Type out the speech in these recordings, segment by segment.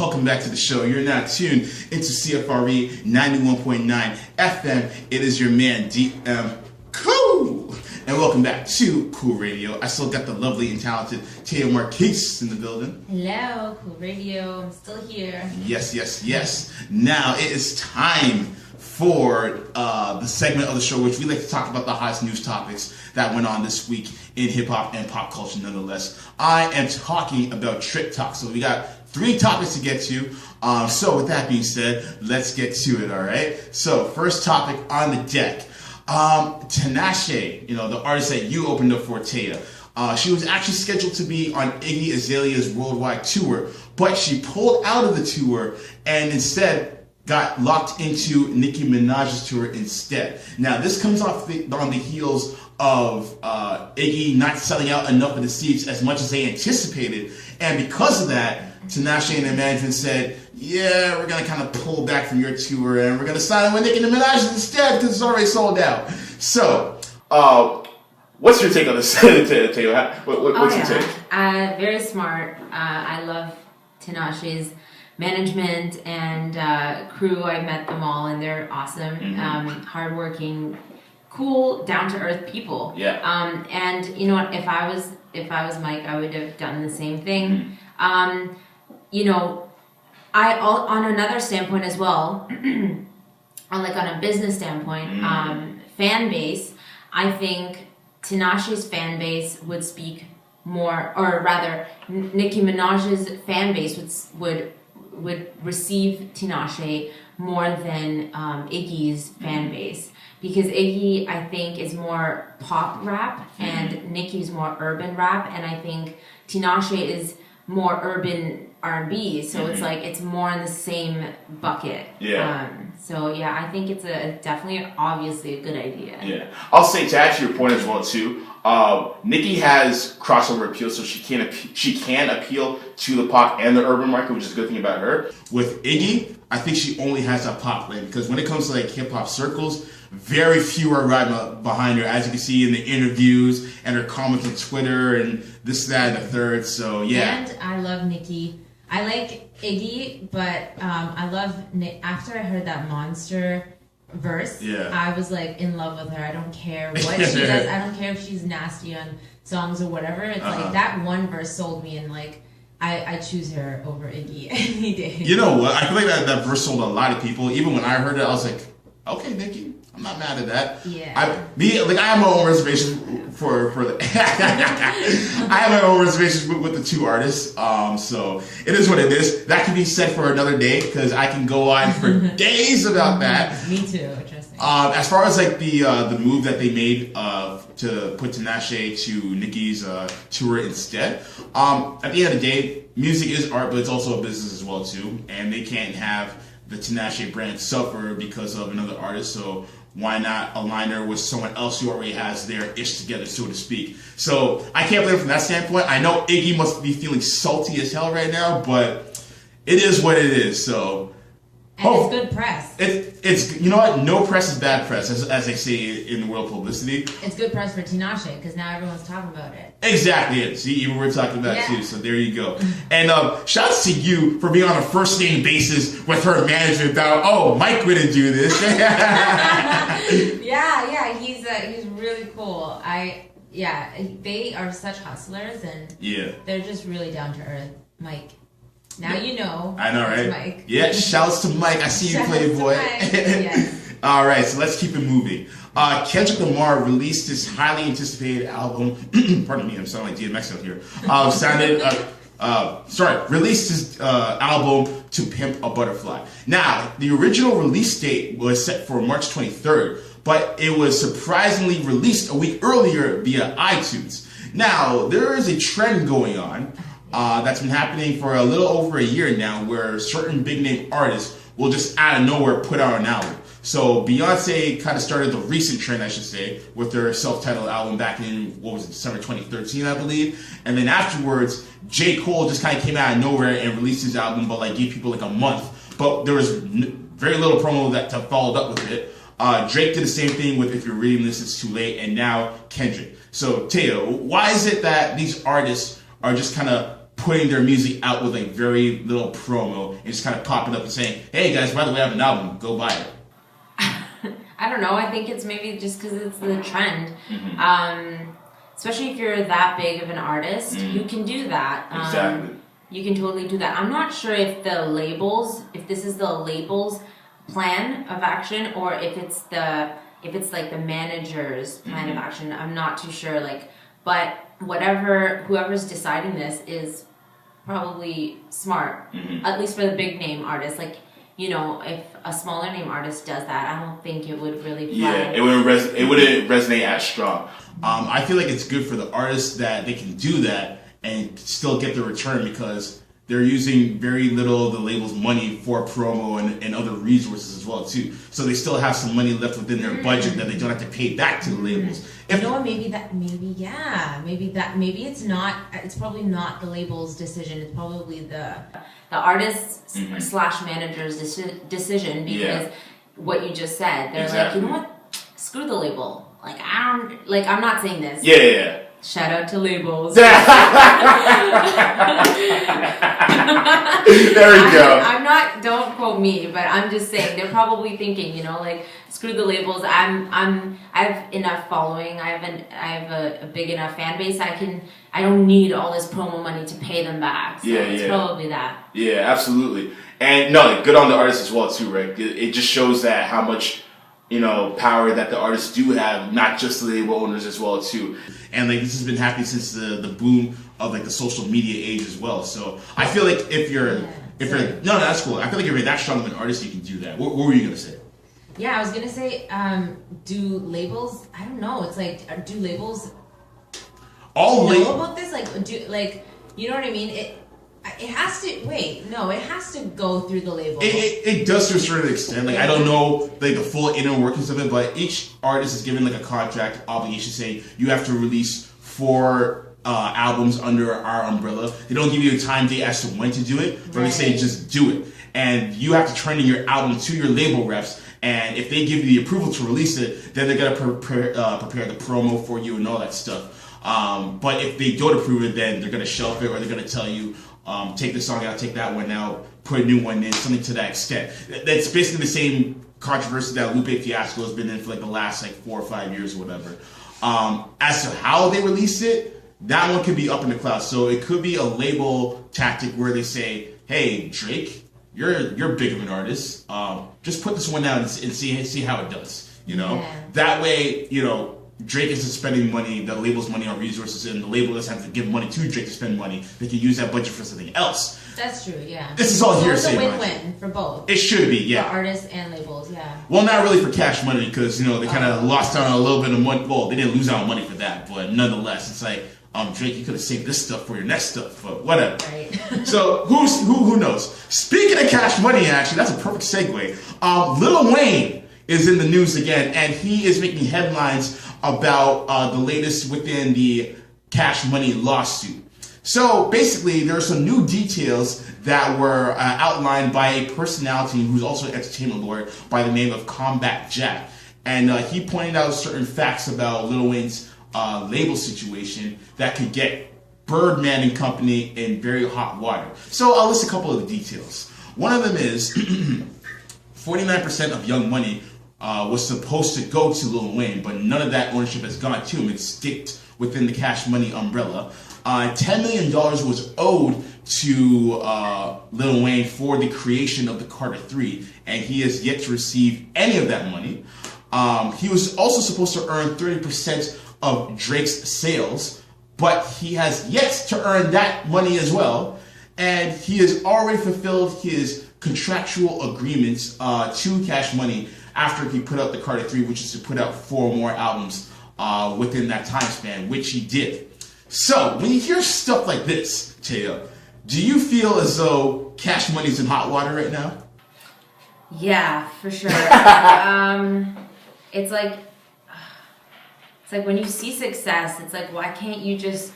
welcome back to the show. You're now tuned into CFRE 91.9 FM. It is your man, DM Cool. And welcome back to Cool Radio. I still got the lovely and talented Taya Marquis in the building. Hello, Cool Radio. I'm still here. Yes. Now it is time for the segment of the show which we like to talk about the hottest news topics that went on this week in hip-hop and pop culture nonetheless. I am talking about Trick Talk. So we got 3 topics to get to. So with that being said, let's get to it, all right? So first topic on the deck. Tinashe, the artist that you opened up for, Taya. She was actually scheduled to be on Iggy Azalea's worldwide tour, but she pulled out of the tour and instead got locked into Nicki Minaj's tour instead. Now, this comes on the heels of Iggy not selling out enough of the seats as much as they anticipated, and because of that, Tinashe and the management said, yeah, we're going to kind of pull back from your tour and we're going to sign with Nicki Minaj instead because it's already sold out. So, what's your take on this, Taylor? What's your take? Very smart. I love Tinashe's management and crew. I've met them all and they're awesome. Hardworking, cool, down-to-earth people. Yeah. And you know what? If I was Mike, I would have done the same thing. On another standpoint as well, on a business standpoint, fan base, I think Tinashe's fan base would speak more, or rather, Nicki Minaj's fan base would receive Tinashe more than Iggy's fan base. Because Iggy, I think, is more pop rap and Nicki's more urban rap, and I think Tinashe is more urban R&B, so it's more in the same bucket. Yeah. I think it's obviously a good idea. Yeah. I'll say, to add to your point as well too, Nicki has crossover appeal, so she can appeal to the pop and the urban market, which is a good thing about her. With Iggy, I think she only has a pop lane, because when it comes to hip hop circles, very few are riding behind her, as you can see in the interviews and her comments on Twitter and this, that, and the third. So yeah. And I love Nicki. I like Iggy, but I love after I heard that Monster verse, I was in love with her. I don't care what she does. I don't care if she's nasty on songs or whatever. It's that one verse sold me, and I choose her over Iggy any day. You know what? I feel like that verse sold a lot of people. Even when I heard it, I was like, okay, Nicki, I'm not mad at that. Yeah. I have my own reservations for the I have my own reservations with the 2 artists. So it is what it is. That can be said for another day, because I can go on for days about that. Me too. Interesting. As far as the move that they made to put Tinashe to Nicki's tour instead. At the end of the day, music is art, but it's also a business as well too, and they can't have the Tinashe brand suffer because of another artist. So why not align her with someone else who already has their ish together, so to speak? So I can't blame her from that standpoint. I know Iggy must be feeling salty as hell right now, but it is what it is. So it's good press. It's you know what? No press is bad press, as they say in the world of publicity. It's good press for Tinashe, because now everyone's talking about it. Exactly it. See, even we're talking about it too. So there you go. And shouts to you for being on a first name basis with her management about, Mike wouldn't do this. Yeah, he's really cool. They are such hustlers, and they're just really down to earth. Mike. Now you know. I know, right? Mike. Yeah, shouts to Mike. I see you, Playboy. Yes. All right, so let's keep it moving. Kendrick Lamar released his highly anticipated album. Pardon me, I'm sounding like DMX out here. Released his album To Pimp a Butterfly. Now, the original release date was set for March 23rd, but it was surprisingly released a week earlier via iTunes. Now, there is a trend going on that's been happening for a little over a year now, where certain big name artists will just out of nowhere put out an album. So Beyonce kind of started the recent trend, I should say, with their self-titled album back in, December 2013, I believe. And then afterwards, J. Cole just kind of came out of nowhere and released his album, but gave people a month. But there was very little promo that followed up with it. Drake did the same thing with If You're Reading This, It's Too Late, and now Kendrick. So Taya, why is it that these artists are just kind of putting their music out with like very little promo and just kind of popping up and saying, "Hey guys, by the way, I have an album. Go buy it." I don't know. I think it's maybe just because it's the trend. Especially if you're that big of an artist, you can do that. Exactly. You can totally do that. I'm not sure if this is the label's plan of action, or if it's like the manager's plan of action. I'm not too sure. But whoever's deciding this is probably smart. At least for the big name artists. If a smaller name artist does that, I don't think it would really fly. Yeah, it wouldn't resonate as strong. I feel like it's good for the artists that they can do that and still get the return because they're using very little of the label's money for promo and other resources as well too. So they still have some money left within their budget that they don't have to pay back to the labels. Maybe it's probably not the label's decision. It's probably the artist's / manager's decision, because what you just said, they're like, you know what? Screw the label. I'm not saying this. Yeah. Shout out to labels. There we go. I'm not. Don't quote me, but I'm just saying they're probably thinking, screw the labels. I have enough following. I have a big enough fan base. I don't need all this promo money to pay them back. So it's probably that. Yeah, absolutely. And no, good on the artists as well too, Rick. It just shows that how much power that the artists do have, not just the label owners as well too. And this has been happening since the boom of the social media age as well. So I feel like if you're that's cool. I feel like if you're that strong of an artist, you can do that. What were you gonna say? Yeah, I was gonna say, do labels? I don't know. It's do labels know about this? You know what I mean? It has to it has to go through the label. It does to a certain extent. I don't know the full inner workings of it, but each artist is given a contract obligation saying you have to release 4 albums under our umbrella. They don't give you a time date as to when to do it, but they say just do it. And you have to turn in your album to your label reps, and if they give you the approval to release it, then they're gonna prepare the promo for you and all that stuff. But if they don't approve it, then they're gonna shelf it, or they're gonna tell you, take this song out, take that one out, put a new one in, something to that extent. That's basically the same controversy that Lupe Fiasco has been in for the last 4 or 5 years or whatever. As to how they release it, that one could be up in the clouds. So it could be a label tactic where they say, "Hey, Drake, you're big of an artist. Just put this one out and see how it does." That way, Drake isn't spending money, the label's money on resources, and the label doesn't have to give money to Drake to spend money. They can use that budget for something else. That's true, yeah. This is all hearsay. It's a win-win for both. It should be, yeah. For artists and labels, yeah. Well, not really for Cash Money, because, they kind of lost out on a little bit of money. Well, they didn't lose out on money for that, but nonetheless, it's Drake, you could have saved this stuff for your next stuff, but whatever. Right. So, who knows? Speaking of Cash Money, actually, that's a perfect segue. Lil Wayne is in the news again, and he is making headlines about the latest within the Cash Money lawsuit. So basically, there are some new details that were outlined by a personality who's also an entertainment lawyer by the name of Combat Jack. And he pointed out certain facts about Lil Wayne's label situation that could get Birdman and company in very hot water. So I'll list a couple of the details. One of them is 49% of Young Money was supposed to go to Lil Wayne, but none of that ownership has gone to him. It's sticked within the Cash Money umbrella. $10 million was owed to Lil Wayne for the creation of the Carter 3, and he has yet to receive any of that money. He was also supposed to earn 30% of Drake's sales, but he has yet to earn that money as well, and he has already fulfilled his contractual agreements to Cash Money after he put out the Carter 3, which is to put out 4 more albums within that time span, which he did. So, when you hear stuff like this, Taya, do you feel as though Cash Money's in hot water right now? Yeah, for sure. It's like when you see success, it's why can't you just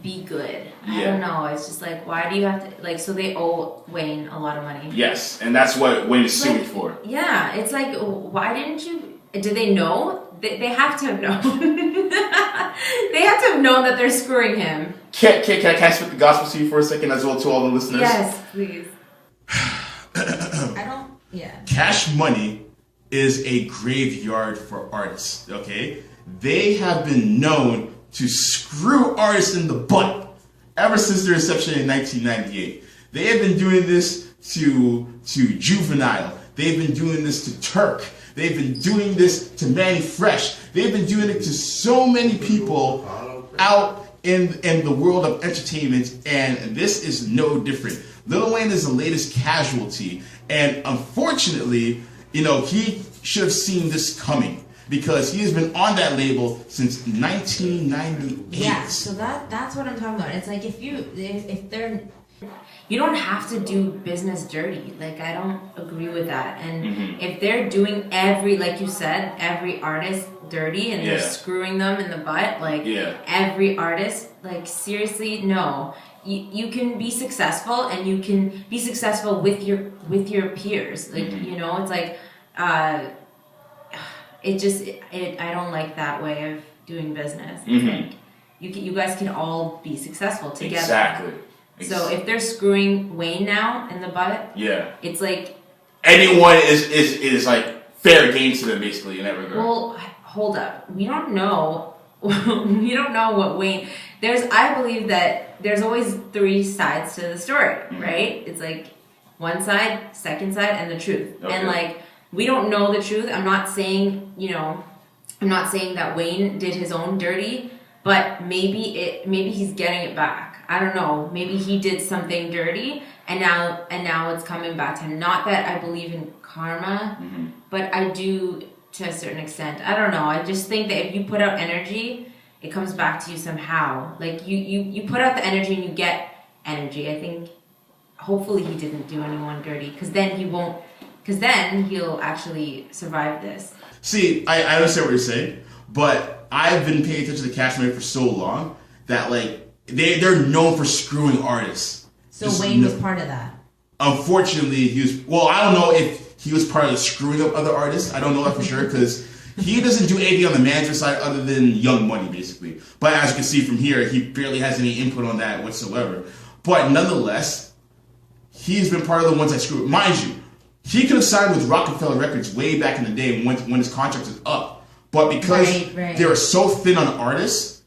be good? I don't know. It's just why do you have to, so they owe Wayne a lot of money. Yes, and that's what Wayne is suing for. Yeah, it's why didn't you, did they know they have to have known. They have to have known that they're screwing him. Can I spit the gospel to you for a second as well to all the listeners? Yes, please. Cash Money is a graveyard for artists, okay? They have been known to screw artists in the butt ever since their inception in 1998. They have been doing this to Juvenile. They've been doing this to Turk. They've been doing this to Manny Fresh. They've been doing it to so many people out in the world of entertainment, and this is no different. Lil Wayne is the latest casualty, and unfortunately, he should have seen this coming because he has been on that label since 1998. Yeah, so that's what I'm talking about. It's like if you don't have to do business dirty. Like, I don't agree with that. And if they're doing like you said, every artist dirty and they're screwing them in the butt, like every artist, like seriously, no. You can be successful, and you can be successful with your peers. Like it's like I don't like that way of doing business. It's like you guys can all be successful together. Exactly. So if they're screwing Wayne now in the butt, it's like anyone is like fair game to them basically in that regard. Well, hold up. We don't know. We don't know what Wayne. I believe that there's always three sides to the story, right? It's like one side, second side, and the truth. Okay. And like we don't know the truth. I'm not saying that Wayne did his own dirty, but maybe he's getting it back. I don't know. Maybe he did something dirty, and now it's coming back to him. Not that I believe in karma, but I do to a certain extent. I don't know. I just think that if you put out energy, it comes back to you somehow. Like you put out the energy and you get energy. I think hopefully he didn't do anyone dirty, because then he'll actually survive this. See, I understand what you're saying, but I've been paying attention to Cash Money for so long that like they're known for screwing artists. So Wayne was part of that. Unfortunately, I don't know if he was part of the screwing up other artists. I don't know that for sure, because he doesn't do anything on the management side other than Young Money, basically. But as you can see from here, he barely has any input on that whatsoever. But nonetheless, he's been part of the ones that screw up. Mind you, he could have signed with Rockefeller Records way back in the day when his contract was up. But because they were so thin on artists,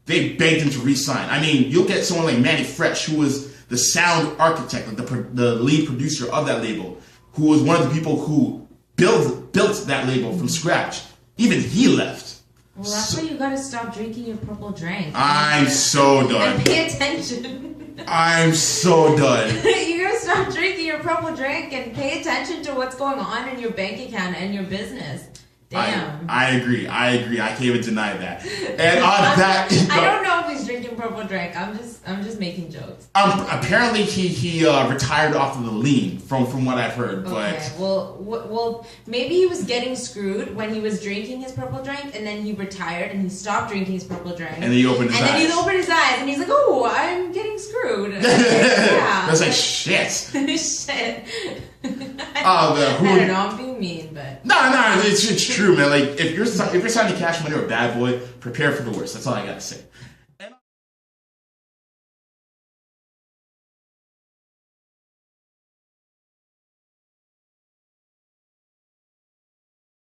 they begged him to re-sign. I mean, you'll get someone like Manny Fresh, who was the sound architect, like the lead producer of that label, who was one of the people who built that label from scratch. Even he left. Well, that's why you gotta stop drinking your purple drink. I'm so done. And pay attention. I'm so done. You gotta stop drinking your purple drink and pay attention to what's going on in your bank account and your business. Damn. I agree. I can't even deny that. And on that, I don't know if he's drinking purple drink. I'm just making jokes. Apparently he retired off of the lean from what I've heard. Okay. But well, maybe he was getting screwed when he was drinking his purple drink, and then he retired and he stopped drinking his purple drink. And then he opened his eyes. And then he opened his eyes and he's like, "Oh, I'm getting screwed." Yeah. That's like shit. Shit. I don't know, I'm being mean, but no, it's true, man. Like if you're signing Cash Money or Bad Boy, prepare for the worst. That's all I gotta say.